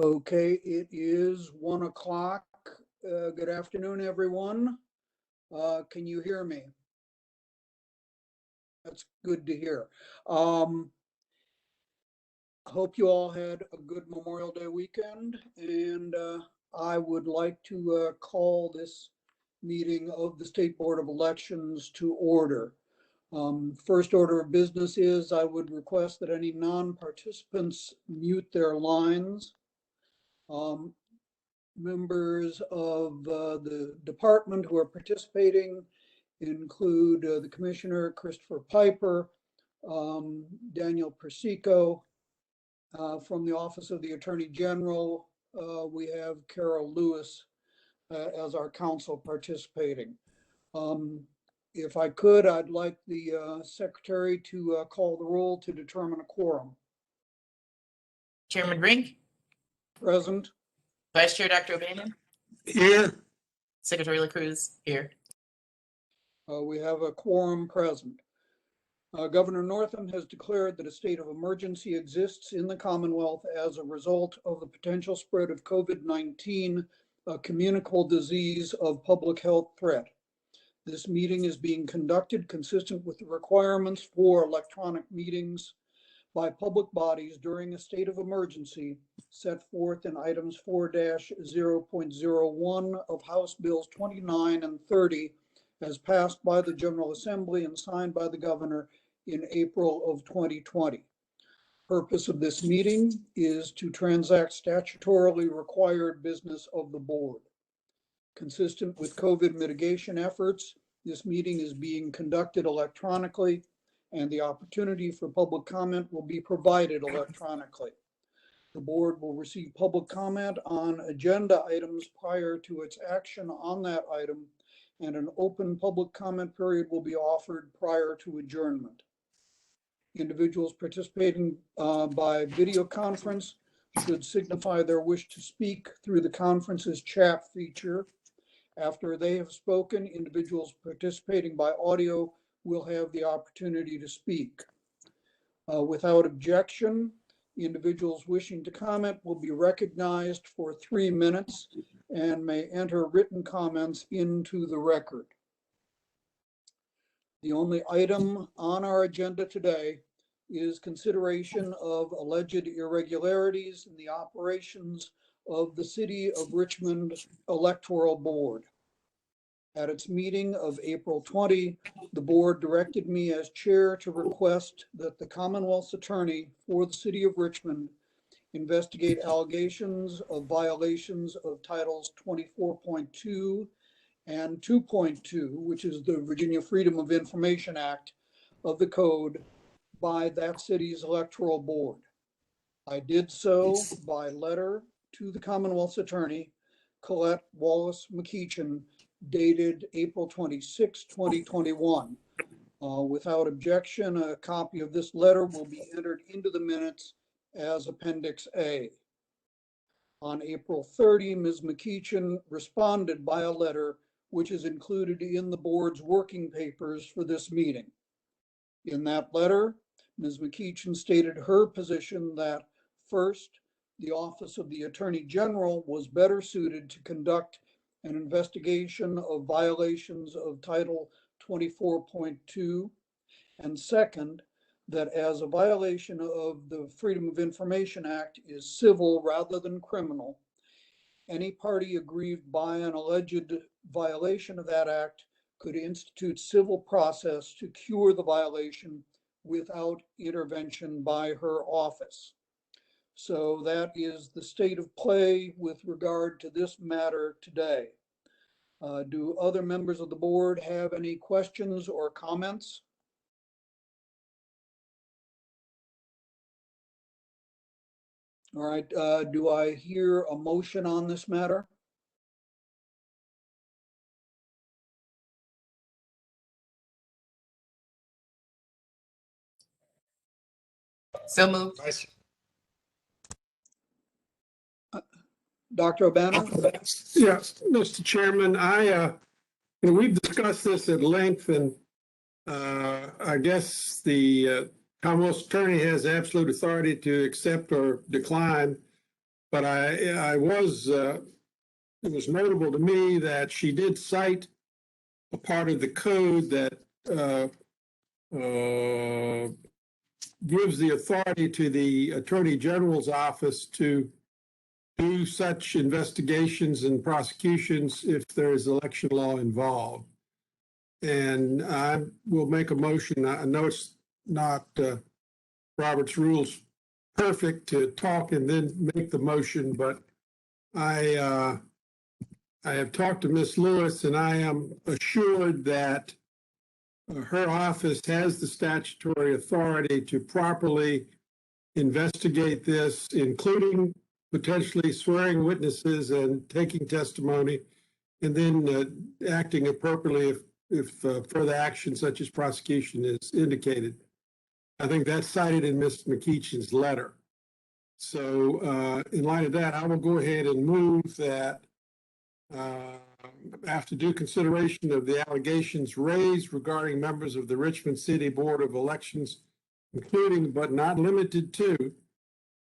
Okay, it is 1 o'clock. Good afternoon, everyone. Can you hear me? That's good to hear. Hope you all had a good Memorial Day weekend, and I would like to call this meeting of the State Board of Elections to order. First order of business is I would request that any non-participants mute their lines. Members of the department who are participating include the Commissioner, Christopher Piper, Daniel Persico. From the Office of the Attorney General, we have Carol Lewis as our counsel participating. If I could, I'd like the secretary to call the roll to determine a quorum. Chairman Brink, Present. Vice Chair Dr. O'Bannon, Here. Secretary LaCruz, here. We have a quorum present. Governor Northam has declared that a state of emergency exists in the Commonwealth as a result of the potential spread of COVID-19, a communicable disease of public health threat. This meeting is being conducted consistent with the requirements for electronic meetings by public bodies during a state of emergency set forth in items 4-0.01 of House Bills 29 and 30 as passed by the General Assembly and signed by the governor in April of 2020. Purpose of this meeting is to transact statutorily required business of the board. Consistent with COVID mitigation efforts, this meeting is being conducted electronically, and the opportunity for public comment will be provided electronically. The board will receive public comment on agenda items prior to its action on that item, and an open public comment period will be offered prior to adjournment. Individuals participating by video conference should signify their wish to speak through the conference's chat feature. After they have spoken, individuals participating by audio will have the opportunity to speak. Without objection, individuals wishing to comment will be recognized for 3 minutes and may enter written comments into the record. The only item on our agenda today is consideration of alleged irregularities in the operations of the City of Richmond Electoral Board. At its meeting of April 20, the board directed me as chair to request that the Commonwealth's attorney for the City of Richmond investigate allegations of violations of Titles 24.2 and 2.2, which is the Virginia Freedom of Information Act of the code, by that city's electoral board. I did so by letter to the Commonwealth's attorney, Colette Wallace McEachin, dated April 26, 2021. Without objection, a copy of this letter will be entered into the minutes as Appendix A. On April 30, Ms. McEachin responded by a letter which is included in the board's working papers for this meeting. In that letter, Ms. McEachin stated her position that, first, the Office of the Attorney General was better suited to conduct an investigation of violations of Title 24.2, and second, that as a violation of the Freedom of Information Act is civil rather than criminal, any party aggrieved by an alleged violation of that act could institute civil process to cure the violation without intervention by her office. So that is the state of play with regard to this matter today. Do other members of the board have any questions or comments? All right, do I hear a motion on this matter? So moved. Dr. O'Bannon? Yes, Mr. Chairman, we've discussed this at length, and I guess the Commonwealth's attorney has absolute authority to accept or decline But it was notable to me that she did cite a part of the code that gives the authority to the Attorney General's office to do such investigations and prosecutions if there is election law involved. And I will make a motion. I know it's not Robert's rules perfect to talk and then make the motion, but I have talked to Ms. Lewis, and I am assured that her office has the statutory authority to properly investigate this, including potentially swearing witnesses and taking testimony, and then acting appropriately if further action such as prosecution is indicated. I think that's cited in Ms. McEachin's letter. So in light of that, I will go ahead and move that after due consideration of the allegations raised regarding members of the Richmond City Board of Elections, including but not limited to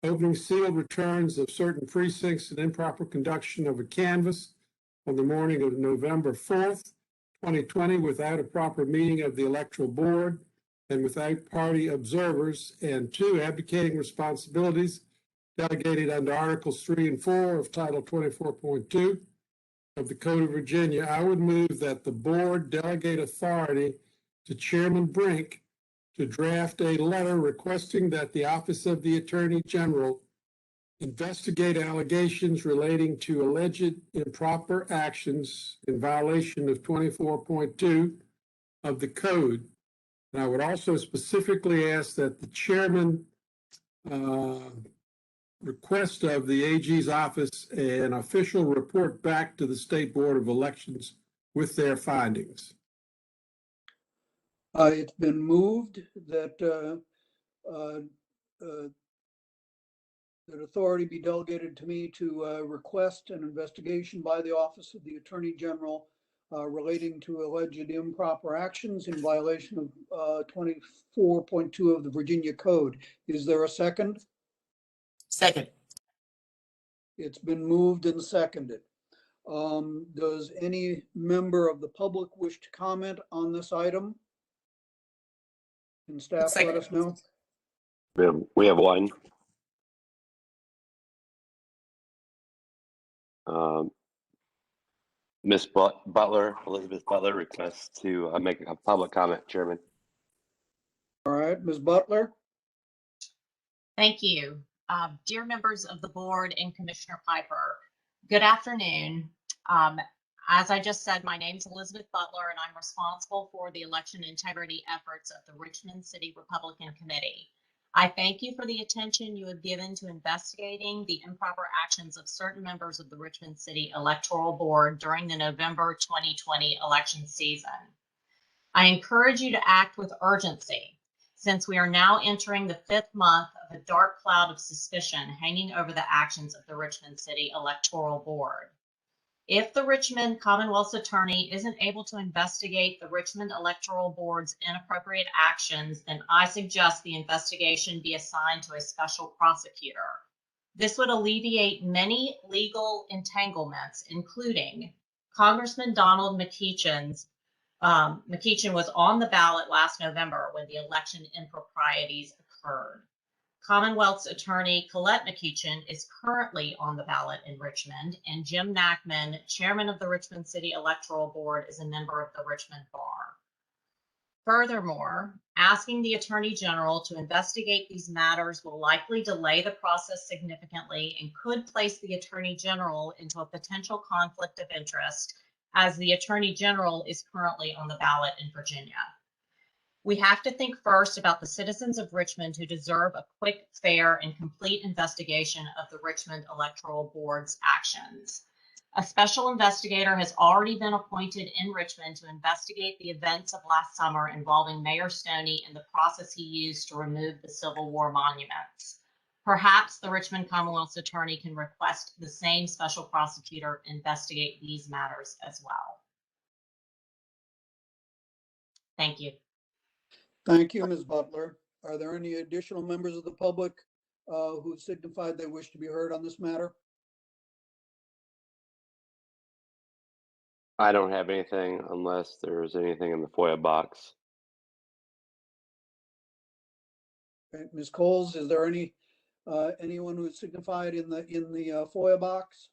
opening sealed returns of certain precincts and improper conduction of a canvass on the morning of November 4th, 2020, without a proper meeting of the Electoral Board and without party observers, and 2, abdicating responsibilities delegated under Articles 3 and 4 of Title 24.2 of the Code of Virginia. I would move that the board delegate authority to Chairman Brink to draft a letter requesting that the Office of the Attorney General investigate allegations relating to alleged improper actions in violation of 24.2 of the Code. And I would also specifically ask that the chairman request of the AG's office an official report back to the State Board of Elections with their findings. It's been moved that that authority be delegated to me to request an investigation by the Office of the Attorney General relating to alleged improper actions in violation of 24.2 of the Virginia Code. Is there a second? Second. It's been moved and seconded. Does any member of the public wish to comment on this item? Can staff let us know? We have one. Ms. Butler, Elizabeth Butler, requests to make a public comment, Chairman. All right, Ms. Butler. Thank you. Dear members of the board and Commissioner Piper, good afternoon. As I just said, my name is Elizabeth Butler, and I'm responsible for the election integrity efforts of the Richmond City Republican Committee. I thank you for the attention you have given to investigating the improper actions of certain members of the Richmond City Electoral Board during the November 2020 election season. I encourage you to act with urgency, since we are now entering the 5th month of a dark cloud of suspicion hanging over the actions of the Richmond City Electoral Board. If the Richmond Commonwealth's attorney isn't able to investigate the Richmond Electoral Board's inappropriate actions, then I suggest the investigation be assigned to a special prosecutor. This would alleviate many legal entanglements, including Congressman Donald McEachin's McEachin was on the ballot last November when the election improprieties occurred. Commonwealth's attorney Colette McEachin is currently on the ballot in Richmond, and Jim Nachman, chairman of the Richmond City Electoral Board, is a member of the Richmond Bar. Furthermore, asking the Attorney General to investigate these matters will likely delay the process significantly and could place the Attorney General into a potential conflict of interest, as the Attorney General is currently on the ballot in Virginia. We have to think first about the citizens of Richmond who deserve a quick, fair, and complete investigation of the Richmond Electoral Board's actions. A special investigator has already been appointed in Richmond to investigate the events of last summer involving Mayor Stoney and the process he used to remove the Civil War monuments. Perhaps the Richmond Commonwealth's attorney can request the same special prosecutor investigate these matters as well. Thank you. Thank you, Ms. Butler. Are there any additional members of the public who signified they wish to be heard on this matter? I don't have anything unless there's anything in the FOIA box. Okay, Ms. Coles, is there anyone who signified in the FOIA box?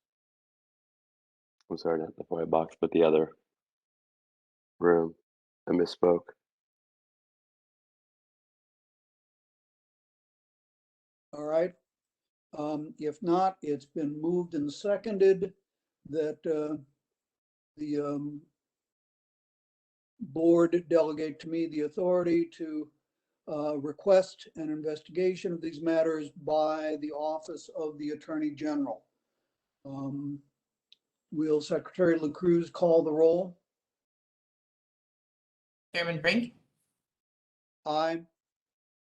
I'm sorry, not the FOIA box, but the other room. I misspoke. All right. If not, it's been moved and seconded that the board delegate to me the authority to request an investigation of these matters by the Office of the Attorney General. Will Secretary LaCruz call the roll? Chairman Brink, Aye.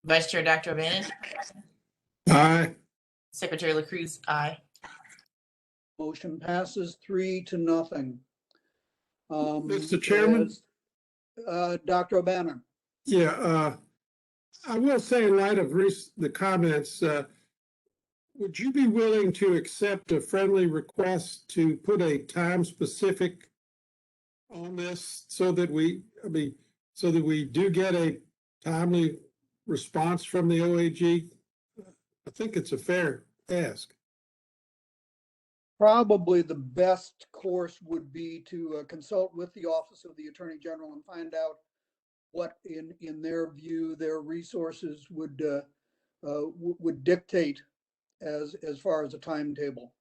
Vice Chair Dr. O'Bannon, Aye. Secretary LaCruz, aye. Motion passes 3-0. Mr. Chairman? Dr. O'Bannon. Yeah, I will say in light of the comments, would you be willing to accept a friendly request to put a time specific on this so that we do get a timely response from the OAG? I think it's a fair ask. Probably the best course would be to consult with the Office of the Attorney General and find out what, in their view, their resources would dictate as far as a timetable.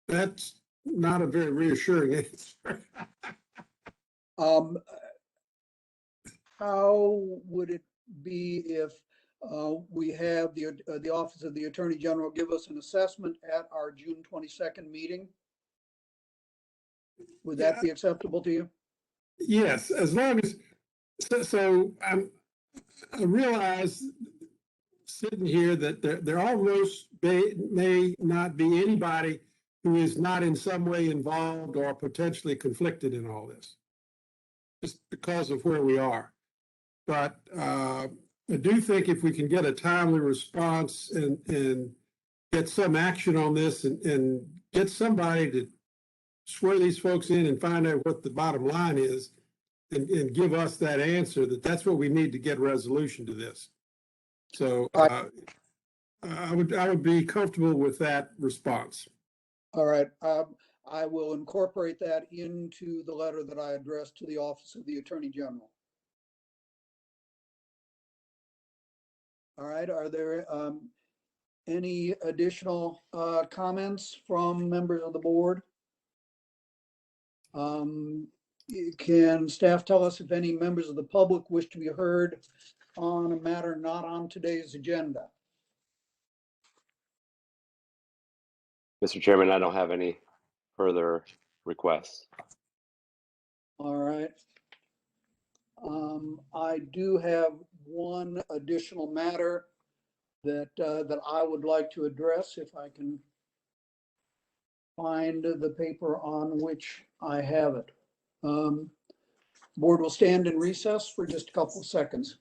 That's not a very reassuring answer. How would it be if we have the Office of the Attorney General give us an assessment at our June 22nd meeting? Would that be acceptable to you? Yes, as long as, so I realize sitting here that there almost may not be anybody who is not in some way involved or potentially conflicted in all this, just because of where we are. But I do think if we can get a timely response and get some action on this and get somebody to swear these folks in and find out what the bottom line is and give us that answer, that's what we need to get resolution to this. So I would be comfortable with that response. All right. I will incorporate that into the letter that I addressed to the Office of the Attorney General. All right. Are there any additional comments from members of the board? Can staff tell us if any members of the public wish to be heard on a matter not on today's agenda? Mr. Chairman, I don't have any further requests. All right. I do have one additional matter that I would like to address, if I can find the paper on which I have it. Board will stand in recess for just a couple of seconds.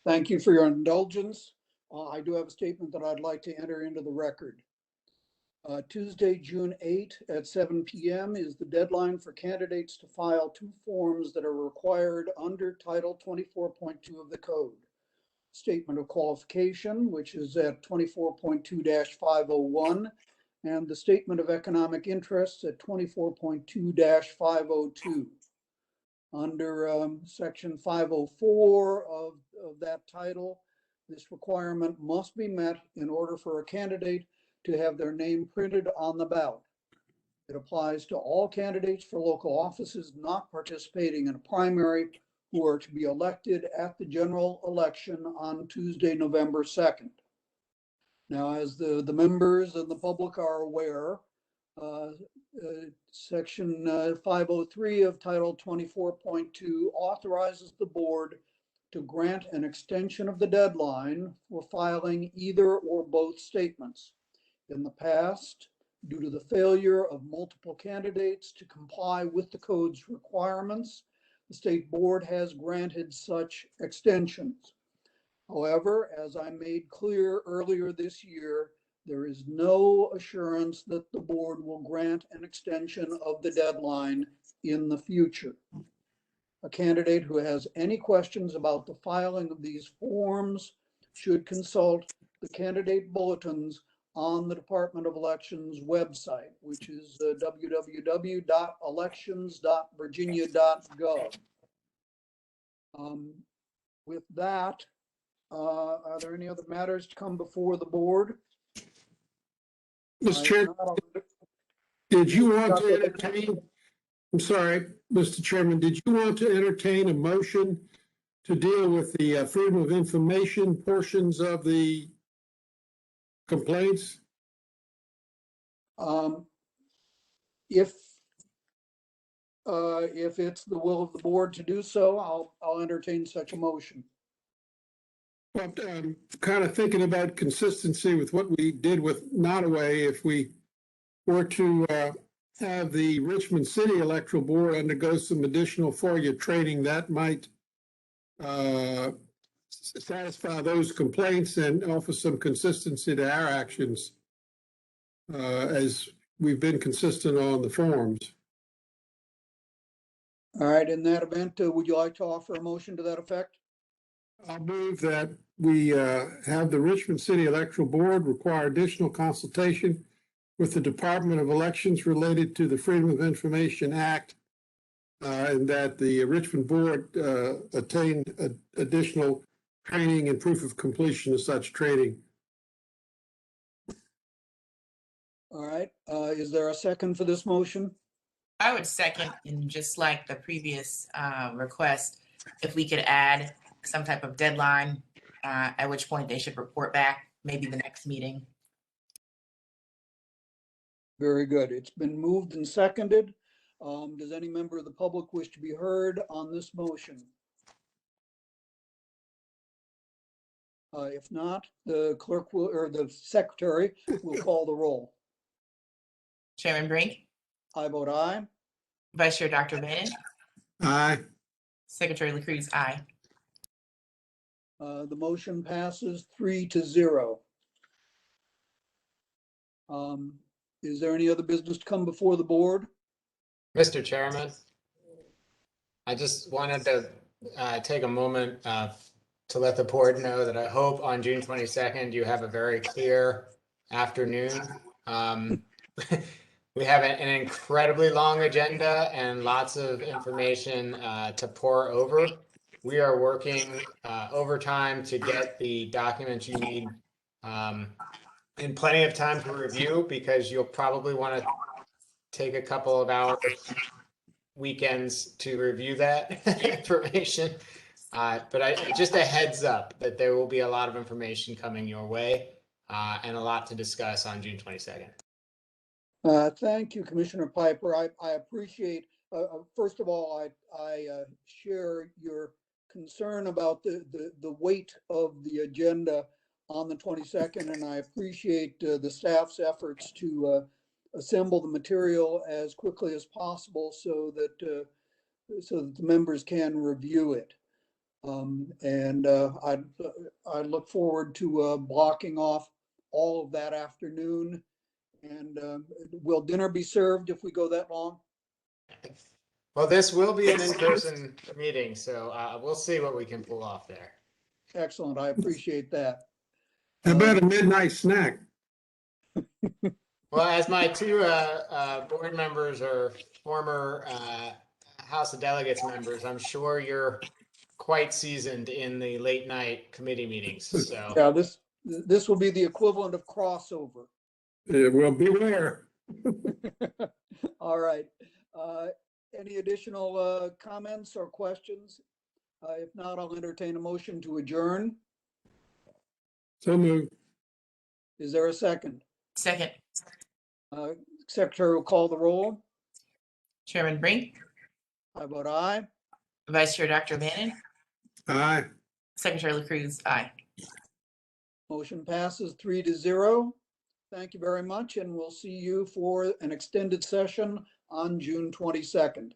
Thank you for your indulgence. I do have a statement that I'd like to enter into the record. Tuesday, June 8 at 7 p.m. is the deadline for candidates to file 2 forms that are required under Title 24.2 of the Code. Statement of qualification, which is at 24.2-501, and the Statement of Economic Interests at 24.2-502. Under Section 504 of that title, this requirement must be met in order for a candidate to have their name printed on the ballot. It applies to all candidates for local offices not participating in a primary who are to be elected at the general election on Tuesday, November 2nd. Now, as the members and the public are aware, Section 503 of Title 24.2 authorizes the board to grant an extension of the deadline for filing either or both statements. In the past, due to the failure of multiple candidates to comply with the code's requirements. The state board has granted such extensions. However, as I made clear earlier this year, there is no assurance that the board will grant an extension of the deadline in the future. A candidate who has any questions about the filing of these forms should consult the candidate bulletins on the Department of Elections website, which is www.elections.virginia.gov. With that, are there any other matters to come before the board? Mr. Chair, did you want to entertain, I'm sorry, Mr. Chairman, did you want to entertain a motion to deal with the freedom of information portions of the complaints? If it's the will of the board to do so, I'll entertain such a motion. Well, I'm kind of thinking about consistency with what we did with Nottoway. If we were to have the Richmond City Electoral Board undergo some additional FOIA training, that might satisfy those complaints and offer some consistency to our actions as we've been consistent on the forms. All right, in that event, would you like to offer a motion to that effect? I'll move that we have the Richmond City Electoral Board require additional consultation with the Department of Elections related to the Freedom of Information Act, and that the Richmond Board attain additional training and proof of completion of such training. All right, is there a second for this motion? I would second, and just like the previous request, if we could add some type of deadline, at which point they should report back, maybe the next meeting. Very good. It's been moved and seconded. Does any member of the public wish to be heard on this motion? If not, the clerk will, or the secretary will call the roll. Chairman Brink, I vote aye. Vice Chair Dr. Bannon, Aye. Secretary LaCruz, aye. The motion passes 3-0. Is there any other business to come before the board? Mr. Chairman, I just wanted to take a moment to let the board know that I hope on June 22nd you have a very clear afternoon. We have an incredibly long agenda and lots of information to pour over. We are working overtime to get the documents you need in plenty of time to review, because you'll probably want to take a couple of hours weekends to review that information. But just a heads up that there will be a lot of information coming your way and a lot to discuss on June 22nd. Thank you, Commissioner Piper. I appreciate, first of all, I share your concern about the weight of the agenda on the 22nd, and I appreciate the staff's efforts to assemble the material as quickly as possible so that the members can review it. I look forward to blocking off all of that afternoon. And will dinner be served if we go that long? Well, this will be an in-person meeting, so we'll see what we can pull off there. Excellent. I appreciate that. How about a midnight snack? Well, as my two board members are former House of Delegates members, I'm sure you're quite seasoned in the late night committee meetings. So Yeah, this will be the equivalent of crossover. Well, beware. All right. Any additional comments or questions? If not, I'll entertain a motion to adjourn. So moved. Is there a second? Second, Secretary will call the roll. Chairman Brink, I vote aye. Vice Chair Dr. Bannon, Aye. Secretary LaCruz, aye. Motion passes 3-0. Thank you very much, and we'll see you for an extended session on June 22nd.